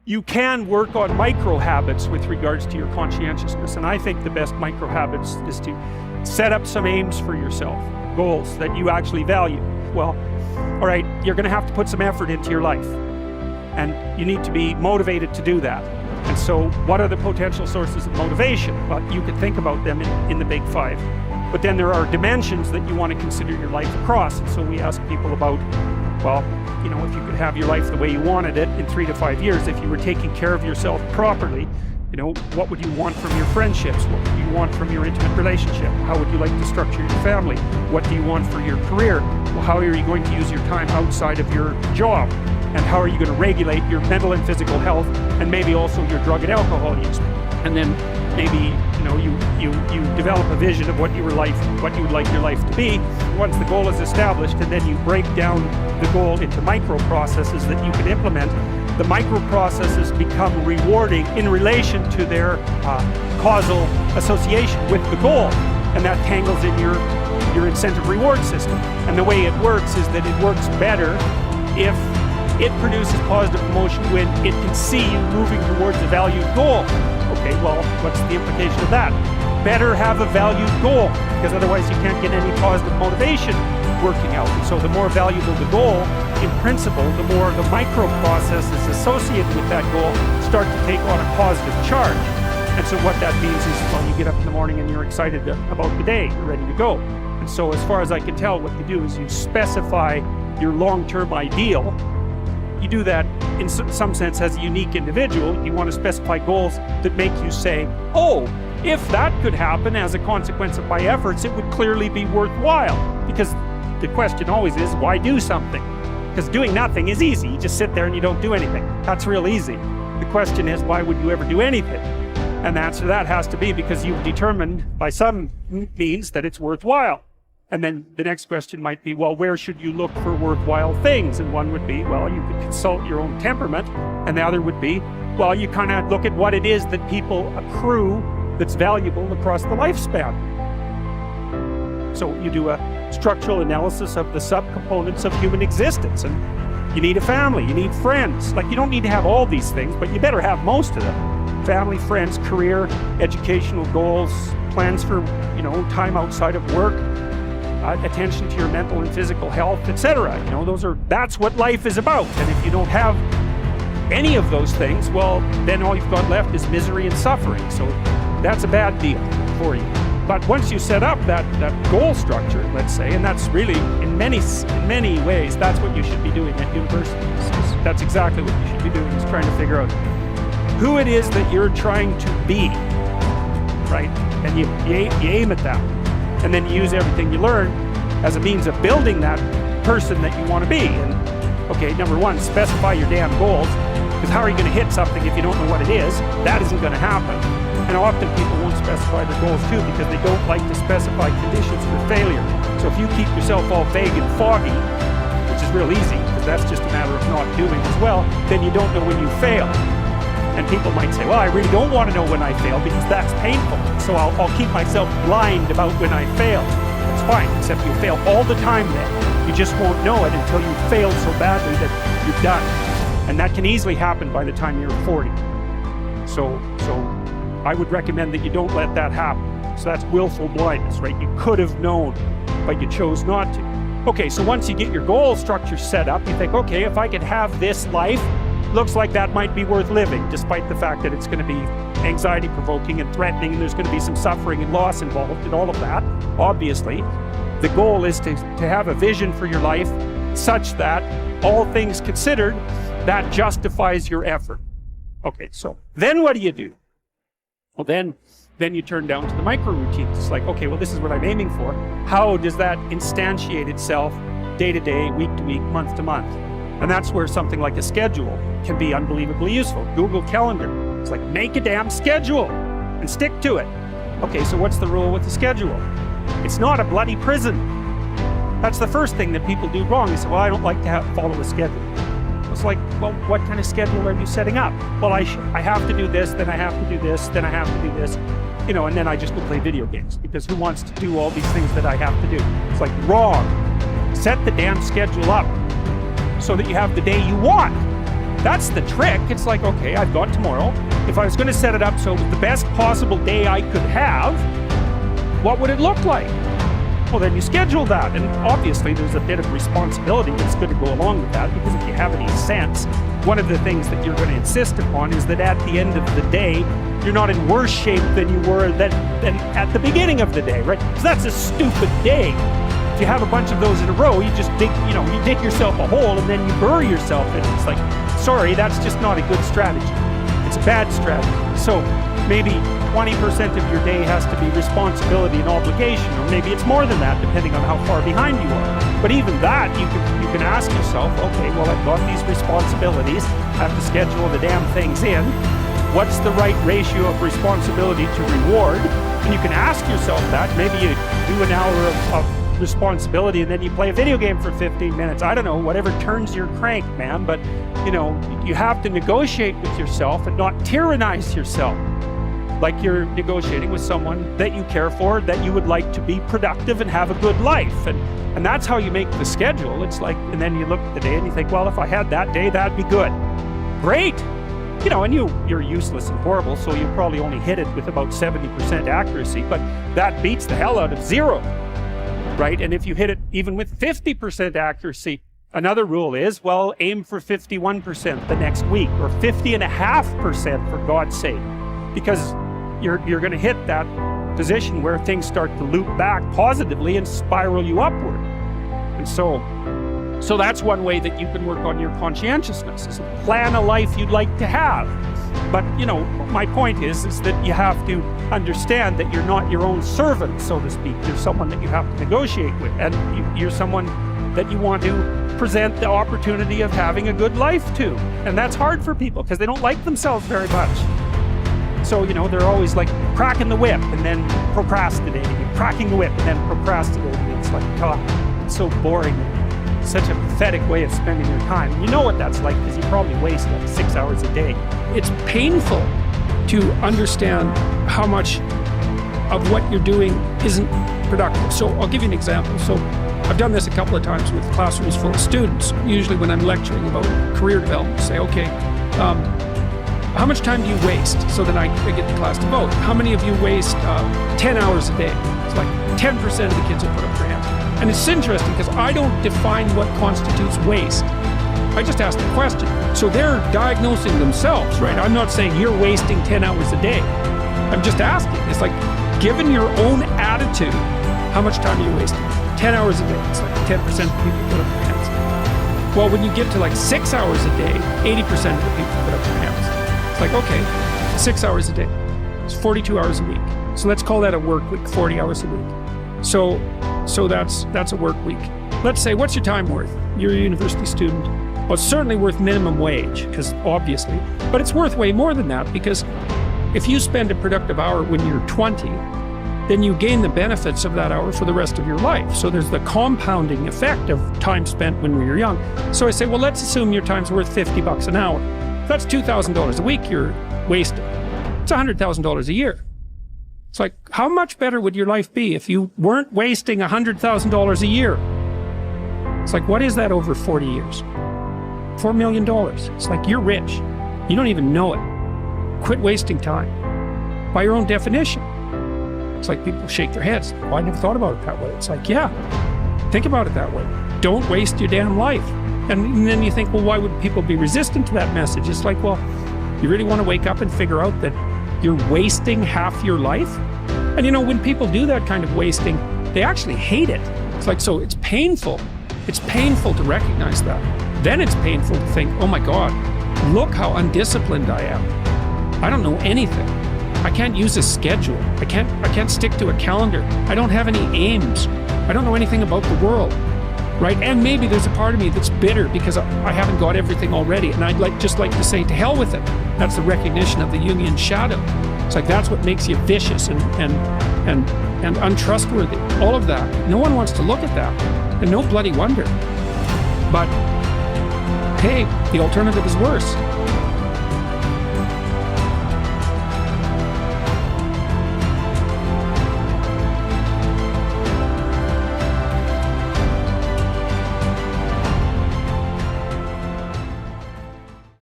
you can work on micro habits with regards to your conscientiousness. And I think the best micro habits is to set up some aims for yourself, goals that you actually value. Well, all right, you're going to have to put some effort into your life, and you need to be motivated to do that. And so what are the potential sources of motivation? Well, you could think about them in the big five. But then there are dimensions that you want to consider your life across. And so we ask people about, well, you know, if you could have your life the way you wanted it in 3 to 5 years, if you were taking care of yourself properly, you know, what would you want from your friendships? What would you want from your intimate relationship? How would you like to structure your family? What do you want for your career? Well, how are you going to use your time outside of your job? And how are you going to regulate your mental and physical health, and maybe also your drug and alcohol use? And then maybe, you know, you develop a vision of what you would like your life to be. Once the goal is established, and then you break down the goal into micro processes that you can implement. The micro processes become rewarding in relation to their causal association with the goal, and that tangles in your incentive reward system. And the way it works is that it works better if it produces positive emotion when it can see you moving towards a valued goal. Okay, well, what's the implication of that? Better have a valued goal, because otherwise you can't get any positive motivation working out. And so the more valuable the goal, in principle, the more the micro processes associated with that goal start to take on a positive charge. And so what that means is, well, you get up in the morning and you're excited about the day, you're ready to go. And so as far as I can tell, what you do is you specify your long-term ideal. You do that in some sense as a unique individual. You want to specify goals that make you say, oh, if that could happen as a consequence of my efforts, it would clearly be worthwhile. Because the question always is, why do something? Because doing nothing is easy. You just sit there and you don't do anything. That's real easy. The question is, why would you ever do anything? And the answer to that has to be because you've determined by some means that it's worthwhile. And then the next question might be, well, where should you look for worthwhile things? And one would be, well, you could consult your own temperament. And the other would be, well, you kind of look at what it is that people accrue that's valuable across the lifespan. So you do a structural analysis of the subcomponents of human existence. And you need a family, you need friends. Like, you don't need to have all these things, but you better have most of them. Family, friends, career, educational goals, plans for, you know, time outside of work, attention to your mental and physical health, etc. You know, that's what life is about. And if you don't have any of those things, well, then all you've got left is misery and suffering. So that's a bad deal for you. But once you set up that goal structure, let's say, and that's really, in many ways, that's what you should be doing at universities. That's exactly what you should be doing, is trying to figure out who it is that you're trying to be, right? And you aim at that. And then you use everything you learn as a means of building that person that you want to be. And okay, number one, specify your damn goals, because how are you going to hit something if you don't know what it is? That isn't going to happen. And often people won't specify their goals too, because they don't like to specify conditions for failure. So if you keep yourself all vague and foggy, which is real easy, because that's just a matter of not doing as well, then you don't know when you fail. And people might say, well, I really don't want to know when I fail because that's painful. So I'll keep myself blind about when I fail. That's fine, except you fail all the time then. You just won't know it until you failed so badly that you've done. And that can easily happen by the time you're 40. So I would recommend that you don't let that happen. So that's willful blindness, right? You could have known, but you chose not to. Okay, so once you get your goal structure set up, you think, okay, if I could have this life, looks like that might be worth living, despite the fact that it's going to be anxiety-provoking and threatening, and there's going to be some suffering and loss involved in all of that, obviously. The goal is to have a vision for your life such that, all things considered, that justifies your effort. Okay, so then what do? Well, then you turn down to the micro routines. It's like, okay, well, this is what I'm aiming for. How does that instantiate itself day to day, week to week, month to month? And that's where something like a schedule can be unbelievably useful. Google Calendar. It's like, make a damn schedule and stick to it. Okay, so what's the rule with the schedule? It's not a bloody prison. That's the first thing that people do wrong. They say, well, I don't like to follow a schedule. It's like, well, what kind of schedule are you setting up? Well, I have to do this, then I have to do this, then I have to do this, you know, and then I just go play video games, because who wants to do all these things that I have to do? It's like, wrong. Set the damn schedule up so that you have the day you want. that's the trick. It's like, okay, I've got tomorrow. If I was going to set it up so it was the best possible day I could have, what would it look like? Well, then you schedule that. And obviously there's a bit of responsibility that's going to go along with that, because if you have any sense, one of the things that you're going to insist upon is that at the end of the day, you're not in worse shape than you were than at the beginning of the day, right? Because that's a stupid day. If you have a bunch of those in a row, you just dig, you dig yourself a hole and then you bury yourself in it. It's like, sorry, that's just not a good strategy. It's a bad strategy. So maybe 20% of your day has to be responsibility and obligation, or maybe it's more than that, depending on how far behind you are. But even that, you can ask yourself, okay, well, I've got these responsibilities. I have to schedule the damn things in. What's the right ratio of responsibility to reward? And you can ask yourself that. Maybe you do an hour of responsibility and then you play a video game for 15 minutes. I don't know, whatever turns your crank, man. But, you have to negotiate with yourself and not tyrannize yourself. Like you're negotiating with someone that you care for, that you would like to be productive and have a good life. And that's how you make the schedule. It's like, and then you look at the day and you think, well, if I had that day, that'd be good. Great. And you're useless and horrible, so you probably only hit it with about 70% accuracy, but that beats the hell out of 0, right? And if you hit it even with 50% accuracy, another rule is, well, aim for 51% the next week, or 50.5% for God's sake, because you're going to hit that position where things start to loop back positively and spiral you upward. And so that's one way that you can work on your conscientiousness, is plan a life you'd like to have. But, my point is that you have to understand that you're not your own servant, so to speak. You're someone that you have to negotiate with, and you're someone that you want to present the opportunity of having a good life to. And that's hard for people because they don't like themselves very much. So, they're always like cracking the whip and then procrastinating, and cracking the whip and then procrastinating. It's like, oh, it's so boring. Such a pathetic way of spending your time. You know what that's like, because you probably waste like 6 hours a day. It's painful to understand how much of what you're doing isn't productive. So I'll give you an example. So I've done this a couple of times with classrooms full of students. Usually when I'm lecturing about career development, say, okay, how much time do you waste? So then I get the class to vote. How many of you waste 10 hours a day? It's like 10% of the kids will put up their hands. And it's interesting because I don't define what constitutes waste. I just ask the question. So they're diagnosing themselves, right? I'm not saying you're wasting 10 hours a day. I'm just asking. It's like, given your own attitude, how much time are you wasting? 10 hours a day. It's like 10% of the people put up their hands. Well, when you get to like 6 hours a day, 80% of the people put up their hands. It's like, okay, 6 hours a day. It's 42 hours a week. So let's call that a work week, 40 hours a week. So that's a work week. Let's say, what's your time worth? You're a university student. Well, it's certainly worth minimum wage, because obviously, but it's worth way more than that, because if you spend a productive hour when you're 20, then you gain the benefits of that hour for the rest of your life. So there's the compounding effect of time spent when we were young. So I say, well, let's assume your time's worth $50 an hour. That's $2,000 a week you're wasting. It's $100,000 a year. It's like, how much better would your life be if you weren't wasting $100,000 a year? It's like, what is that over 40 years? $4 million. It's like, you're rich. You don't even know it. Quit wasting time. By your own definition. It's like people shake their heads. Well, I never thought about it that way. It's like, yeah, think about it that way. Don't waste your damn life. And then you think, well, why would people be resistant to that message? It's like, well, you really want to wake up and figure out that you're wasting half your life? And when people do that kind of wasting, they actually hate it. It's like, so it's painful. It's painful to recognize that. Then it's painful to think, oh my God, look how undisciplined I am. I don't know anything. I can't use a schedule. I can't stick to a calendar. I don't have any aims. I don't know anything about the world, right? And maybe there's a part of me that's bitter because I haven't got everything already, and I'd just like to say, to hell with it. That's the recognition of the Jungian shadow. It's like, that's what makes you vicious and untrustworthy. All of that. No one wants to look at that, and no bloody wonder. But hey, the alternative is worse.